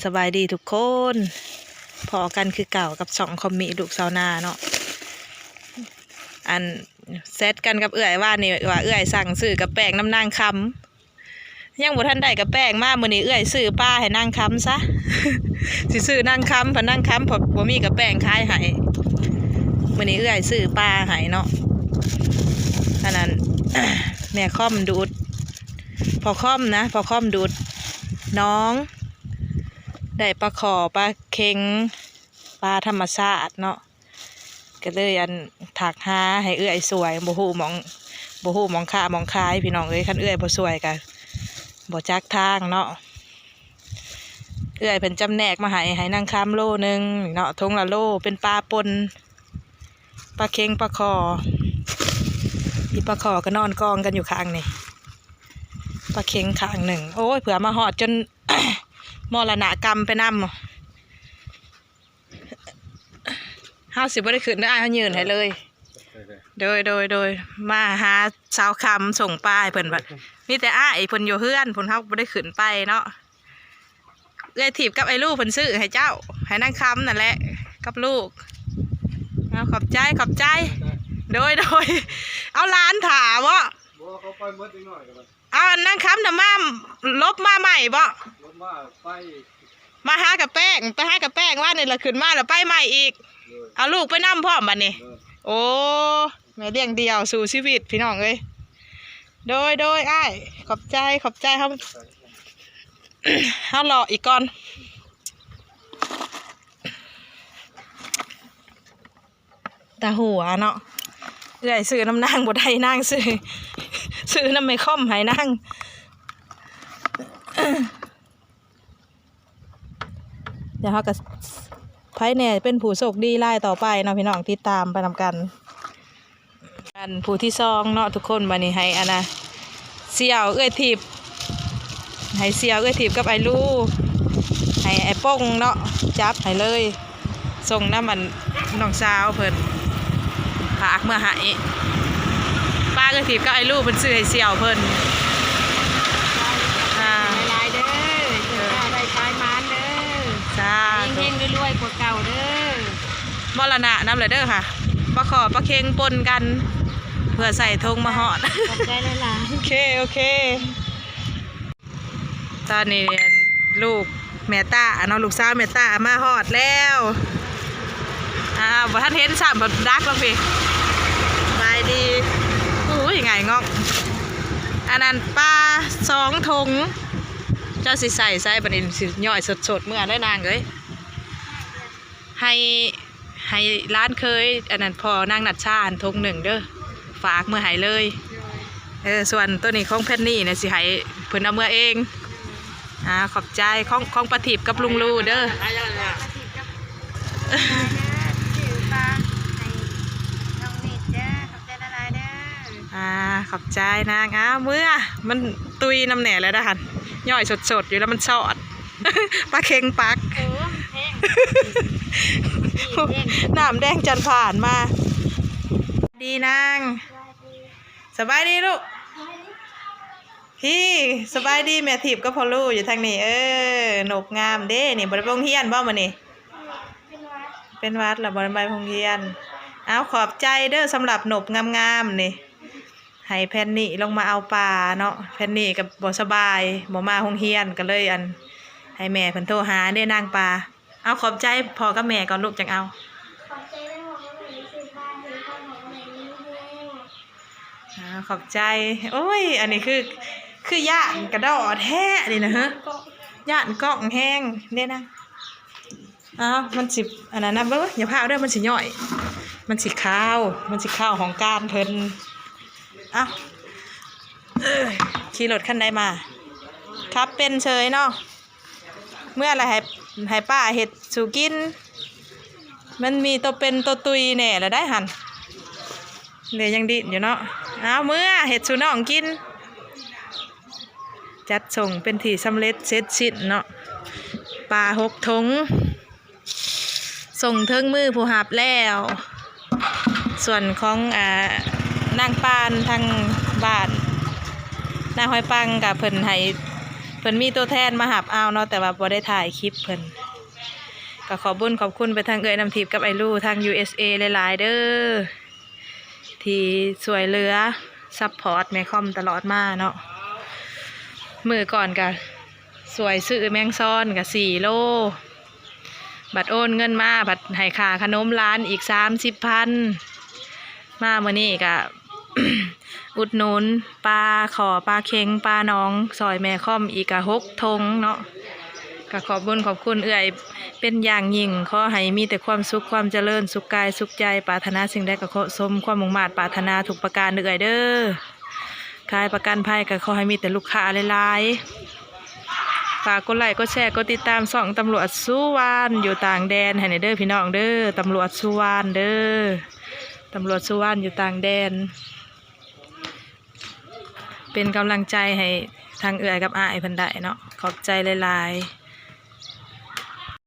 สบายดีทุกคนพอกันคือเก่ากับสองคอมมิลูกสาวนาเนาะอันเซตกันกับเอื่อยว่านี่ว่าเอื่อยสั่งซื้อกับแป้งน้ำนางคำยังบ่ทันได้กับแป้งมามื้อนี้เอื่อยซื้อป้าให้นางคำซะ สิซื้อนางคำพะนางคำพอบ่มีกับแป้งขายให้มื้อนี้เอื่อยซื้อป้าให้เนาะอันนั้น แม่ค่อมดูดพอค่อมนะพอค่อมดูดน้องได้ปลาขอปลาเค็งปลาธรรมชาติเนาะก็เลยอันถักหาให้เอื้อยสวยบ่ฮู้หมองค่ามองคายพี่น้องเอ้ยคันเอื้อยบ่สวยกันบ่จักทางเนาะเอื้อยเพิ่นจำแนกมาให้นางคำโลนึงเนาะทงละโลเป็นปลาปนปลาเค็งปลาขอพี่ปลาขอก็นอนกองกันอยู่ข้างนี่ปลาเค็งข้างหนึ่งโอ้ยเผื่อมาหอดจน มรณะกรรมไปนำ50บ่ได้ขึ้นได้เขายืนให้เลยโดยมาหาสาวคำส่งป้ายเพิ่นบัดมีแต่อ้ายเพิ่นอยู่เฮือนเพิ่นเฮาบ่ได้ขึ้นไปเนาะเอ้ยถีบกับไอ้ลูกเพิ่นซื้อให้เจ้าให้นางคำนั่นแหละกับลูกเอาขอบใจโดยเอาหลานถามบ่เขาไปเมื่อนิดหน่อยกันเอานางคำน่ะมาลบมาใหม่บ่รถมาไปมาหากับแป้งว่านี่ละขึ้นมาแล้วไปใหม่อีกเอาลูกไปนั่มพร้อมบัดนี้โอ้แม่เลี้ยงเดียวสู่ชีวิตพี่น้องเอ้ยโดยอ้ายขอบใจเขา เขารออีกก่อนตาหัวเนาะเรื่อยซื้อน้ำนางบ่ได้นางซื้อน้ำไม่ค่อมให้นางเดี๋ยวเขาก็ไพ่เนี่ยเป็นผู้โชคดีไล่ต่อไปเนาะพี่น้องติดตามไปนำกันผู้ที่ซองเนาะทุกคนมานี่ให้อันนะเสี่ยวเอื้อยถีบให้เสี่ยวเอื้อยถีบกับไอ้ลูให้ไอ้ป้งเนาะจับให้เลยส่งน้ำมันน้องสาวเพิ่นฝากเมื่อหายป้าเอื้อยถีบกับไอ้ลูเพิ่นซื้อให้เสี่ยวเพิ่นลายเด้อได้ปลายมันเด้อจ้าเฮงๆรวยๆกว่าเก่าเด้อมรณะน้ำเลยเด้อค่ะปลาขอปลาเค็งปนกันเพื่อใส่ธงมาหอดขอบใจหลายโอเคตอนนี้ลูกแม่ตาเนาะลูกสาวแม่ตามาหอดแล้วบ่ทันเห็นสามบ่ดักลงพี่บายดีอุ้ยไงงอกอันนั้นปลา2 ถุงเจ้าสิใส่บัดนี้สิย่อยสดๆเมื่อได้นางเอ้ยให้ร้านเคยอันนั้นพอนางนัดชาอันถุง1เด้อฝากเมื่อหายเลยส่วนตัวนี้ของแพนนี่เนี่ยสิให้เพิ่นเอาเมื่อเองขอบใจของปะถิบกับลุงลูเด้อขอบใจนางเมื่อมันตุยน้ำแหน่แล้วนะฮันย่อยสดอยู่แล้วมันสอดปลาเค็งปักน้ำแดงจันผ่านมาดีนางสบายดีลูกพี่สบายดีแม่ถีบก็พอลูอยู่ทางนี้หนกงามเด้นี่บริบงเฮียนบ่มานี่เป็นวัดหรือบริบงเฮียนเอาขอบใจเด้อสำหรับหนกงามๆนี่ให้แพนนี่ลงมาเอาปลาเนาะแพนนี่กับบ่สบายบ่มาโรงเรียนก็เลยให้แม่เพิ่นโทรหาได้นางปลาเอาขอบใจพ่อกับแม่ก่อนลูกจังเอาขอบใจโอ้ยอันนี้คือย่านกระดอแท้นี่นะฮะย่านกล้องแห้งเนี่ยนะมันสิอันนั้นนะเบ้ออย่าพาด้วยมันสิย่อยมันสิข้าวของการเพิ่นขี่รถคันใดมาครับเป็นเฉยเนาะเมื่อไรให้ป้าเห็ดสู่กินมันมีตัวเป็นตัวตุยแน่แล้วได้หันเดี๋ยวยังดิอยู่เนาะเมื่อเห็ดสู่น้องกินจัดส่งเป็นที่สำเร็จเสร็จสิ้นเนาะปลา6 ถุงส่งถึงมือผู้หับแล้วส่วนของนางปานทางบ้านนางหอยปังกับเพิ่นให้ เพิ่นมีตัวแทนมาหับเอาเนาะแต่ว่าบ่ได้ถ่ายคลิปเพิ่นก็ขอบุญขอบคุณไปทางเอ่ยน้ำทิพย์กับไอลูทาง USA หลายๆเด้อที่ช่วยเหลือซัพพอร์ตแม่คอมตลอดมาเนาะมื้อก่อนก็สวยซื้อแมงซ้อนก็4 โลบัดโอนเงินมาบัดให้ค่าขนมร้านอีก 30,000 มามื้อนี้ก็ อุดหนุนปลาขอปลาเค็งปลาน้องซอยแม่ค่อมอีกกะ6 ธงเนาะก็ขอบบุญขอบคุณเอื่อยเป็นอย่างยิ่งขอให้มีแต่ความสุขความเจริญสุขกายสุขใจปรารถนาสิ่งใดก็ขอสมความมุ่งมั่นปรารถนาทุกประการเอื่อยเด้อขายประกันภัยก็ขอให้มีแต่ลูกค้าหลายๆฝากกดไลค์กดแชร์กดติดตามส่องตำรวจสุวรรณอยู่ต่างแดนให้เด้อพี่น้องเด้อตำรวจสุวรรณเด้อตำรวจสุวรรณอยู่ต่างแดนเป็นกำลังใจให้ทางเอื่อยกับอ้ายเพิ่นได้เนาะขอบใจหลายๆ